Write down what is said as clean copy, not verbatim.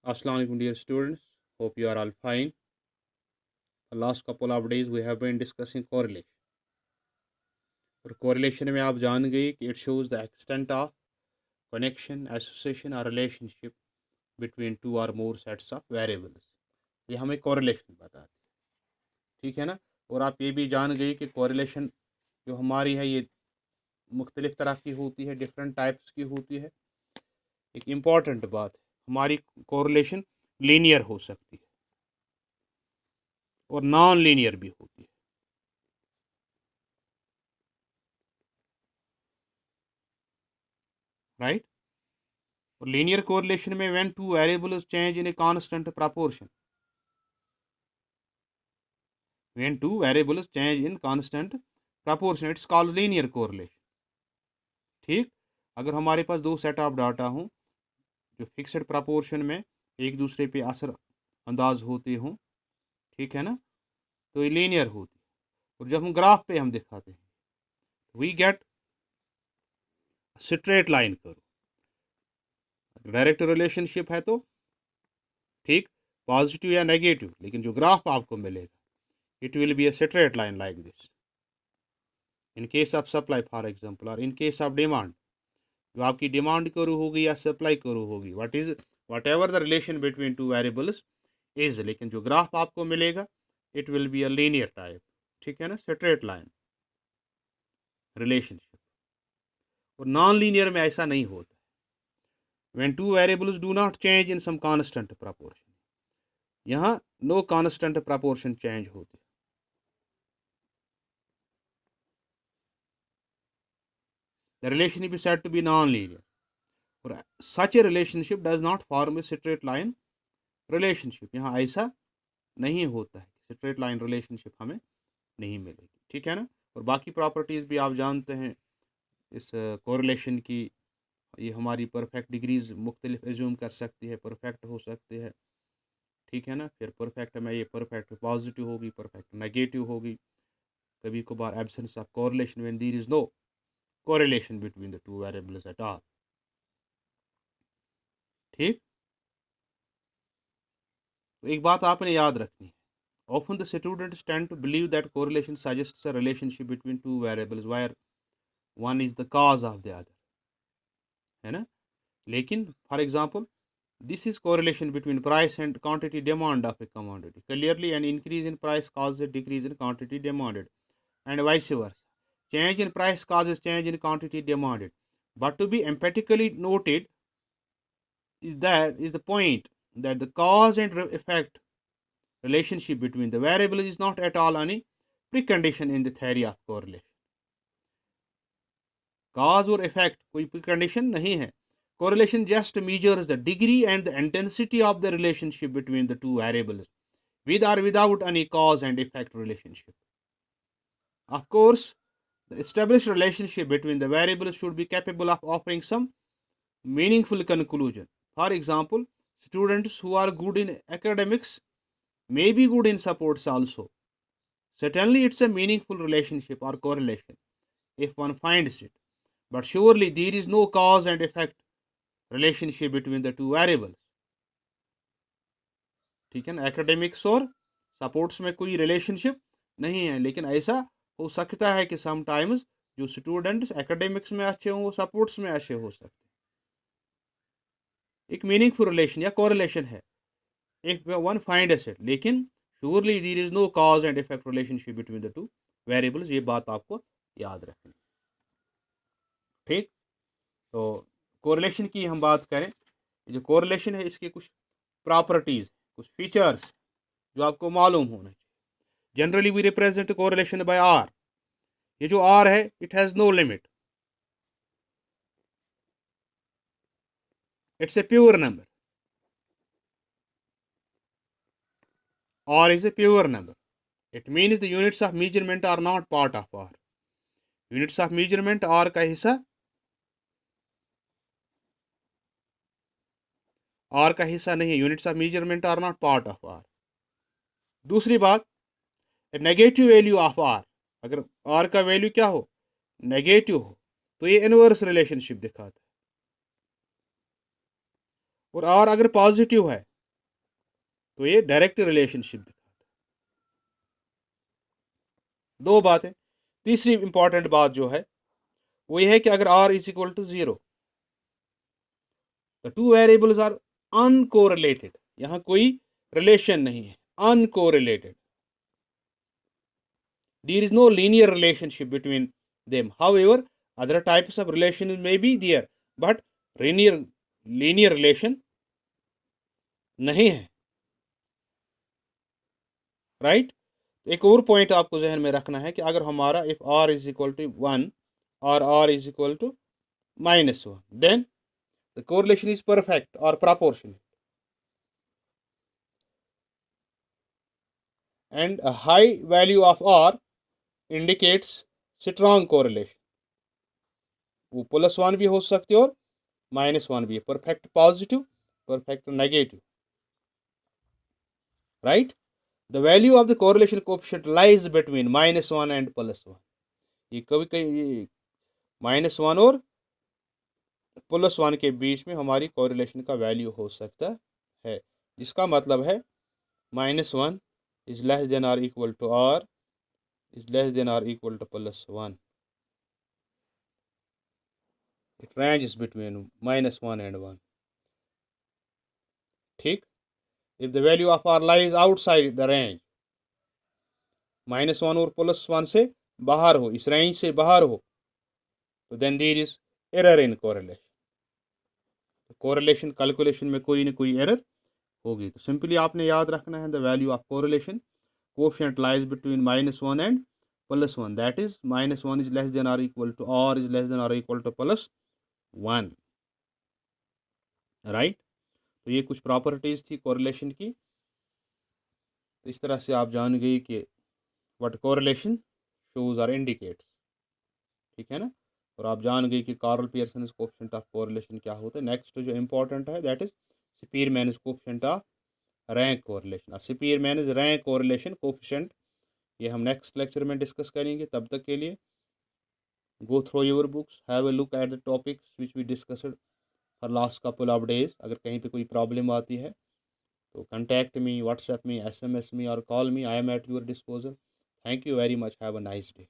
Assalamu alaikum dear students. Hope you are all fine. The last couple of days we have been discussing correlation. और correlation में आप जान गए कि it shows the extent of connection, association or relationship between two or more sets of variables. ये हमें correlation बताती है, ठीक है ना। और आप ये भी जान गए कि correlation जो हमारी है ये मुख्तलिफ तरह की होती है, डिफरेंट टाइप्स की होती है। एक इम्पॉर्टेंट बात है, हमारी correlation लीनियर हो सकती है और नॉन लीनियर भी होती है, राइट। और लीनियर कोरिलेशन में when two variables change in a constant proportion, when two variables change in constant proportion it's called linear correlation, ठीक। अगर हमारे पास दो सेट ऑफ डाटा हों जो फिक्स्ड प्रपोर्शन में एक दूसरे पे असर अंदाज होते हों, ठीक है ना, तो ये लीनियर होती है। और जब हम ग्राफ पे हम दिखाते हैं वी गेट स्ट्रेट लाइन करो, डायरेक्ट रिलेशनशिप है तो ठीक, पॉजिटिव या नेगेटिव, लेकिन जो ग्राफ आपको मिलेगा it will be a straight line like this. In case of supply for example और इन केस ऑफ डिमांड, जो आपकी डिमांड करो होगी या सप्लाई करो होगी, whatever the relation between two variables is, लेकिन जो ग्राफ आपको मिलेगा it will be a linear type, ठीक है ना, स्ट्रेट लाइन रिलेशनशिप। और नॉन लीनियर में ऐसा नहीं होता, when two variables do not change in some constant proportion, यहाँ नो कांस्टेंट प्रपोर्शन चेंज होते, the relationship is said to be non-linear. और such a relationship does not form a straight line relationship, यहाँ ऐसा नहीं होता है, straight line relationship हमें नहीं मिलेगी, ठीक है ना। और बाकी प्रॉपर्टीज़ भी आप जानते हैं इस कोरिलेशन की, ये हमारी परफेक्ट डिग्रीज मुख्तलिफ एज्यूम कर सकती है, परफेक्ट हो सकती है, ठीक है ना। फिर परफेक्ट में ये परफेक्ट पॉजिटिव होगी, परफेक्ट नेगेटिव होगी, कभी कभार absence of correlation when there is no correlation between the two variables at all, ठीक। तो एक बात आपने याद रखनी है, often the students tend to believe that correlation suggests a relationship between two variables where one is the cause of the other, है ना। लेकिन for example this is correlation between price and quantity demand of a commodity. Clearly an increase in price causes a decrease in quantity demanded and vice versa. Change in price causes change in quantity demanded. But to be emphatically noted is the point that the cause and effect relationship between the variables is not at all any precondition in the theory of correlation. Cause or effect कोई precondition नहीं है. Correlation just measures the degree and the intensity of the relationship between the two variables, with or without any cause and effect relationship. Of course, the established relationship between the variables should be capable of offering some meaningful conclusion. For example, students who are good in academics may be good in sports also. Certainly, it's a meaningful relationship or correlation if one finds it. But surely there is no cause and effect relationship between the two variables. ठीक है ना, academics और supports में कोई relationship नहीं है, लेकिन ऐसा हो सकता है कि समटाइम्स जो स्टूडेंट्स एकेडमिक्स में अच्छे हों वो सपोर्ट्स में अच्छे हो सकते हैं। एक मीनिंगफुल रिलेशन या कोरिलेशन है इफ वन फाइंड्स इट, लेकिन surely there is no cause and effect relationship between the two variables, ये बात आपको याद रखनी, ठीक। तो कोरिलेशन की हम बात करें, जो कोरिलेशन है इसके कुछ प्रॉपर्टीज, कुछ फीचर्स जो आपको मालूम होने चाहिए। Generally we represent correlation by r, ये जो आर है it has no limit, it's a pure number, r is a pure number, it means the units of measurement are not part of r, units of measurement r का हिस्सा, r का हिस्सा नहीं है, units of measurement are not part of r. दूसरी बात, negative value of r, अगर r का वैल्यू क्या हो, नेगेटिव हो, तो ये इनवर्स रिलेशनशिप दिखाता है। और आर अगर पॉजिटिव है तो ये डायरेक्ट रिलेशनशिप दिखाता है। दो बातें। तीसरी इंपॉर्टेंट बात जो है वो ये है कि अगर r is equal to 0, the two variables are uncorrelated, यहाँ कोई रिलेशन नहीं है, uncorrelated, there is no linear relationship between them. However, other types of relations may be there, but linear relation नहीं है, राइट। एक और पॉइंट आपको जहन में रखना है कि अगर हमारा if r is equal to 1 और r is equal to -1, then the correlation is perfect or proportional, and a high value of r indicates strong correlation. वो +1 भी हो सकती है और -1 भी है, perfect positive, perfect negative, right. The value of the correlation coefficient lies between -1 and +1। ये कभी कहीं -1 और +1 के बीच में हमारी कोरिलेशन का वैल्यू हो सकता है, जिसका मतलब है -1 is less than or equal to r is less than or equal to +1। It ranges between -1 and 1, ठीक। if the value of r lies outside the range, -1 और +1 से बाहर हो, इस रेंज से बाहर हो, तो then there is error in correlation, correlation calculation में कोई ना कोई एरर होगी। तो सिंपली आपने याद रखना है the value of correlation coefficient lies between -1 and +1, that is -1 is less than or equal to r is less than or equal to +1, right. तो ये कुछ प्रॉपर्टीज थी कोरिलेशन की। तो इस तरह से आप जान गए कि what correlation shows or indicates, ठीक है ना। और आप जान गए कि Karl Pearson coefficient of correlation क्या होता है। नेक्स्ट जो इंपॉर्टेंट है that is Spearman coefficient of rank correlation. और स्पीरमैन रैंक कोरिलेशन कोएफिशिएंट ये हम नेक्स्ट लेक्चर में डिस्कस करेंगे। तब तक के लिए go through your books, have a look at the topics which we discussed for last couple of days. अगर कहीं पे कोई प्रॉब्लम आती है तो contact me, WhatsApp me, SMS me or call me. I am at your disposal. Thank you very much. Have a nice day.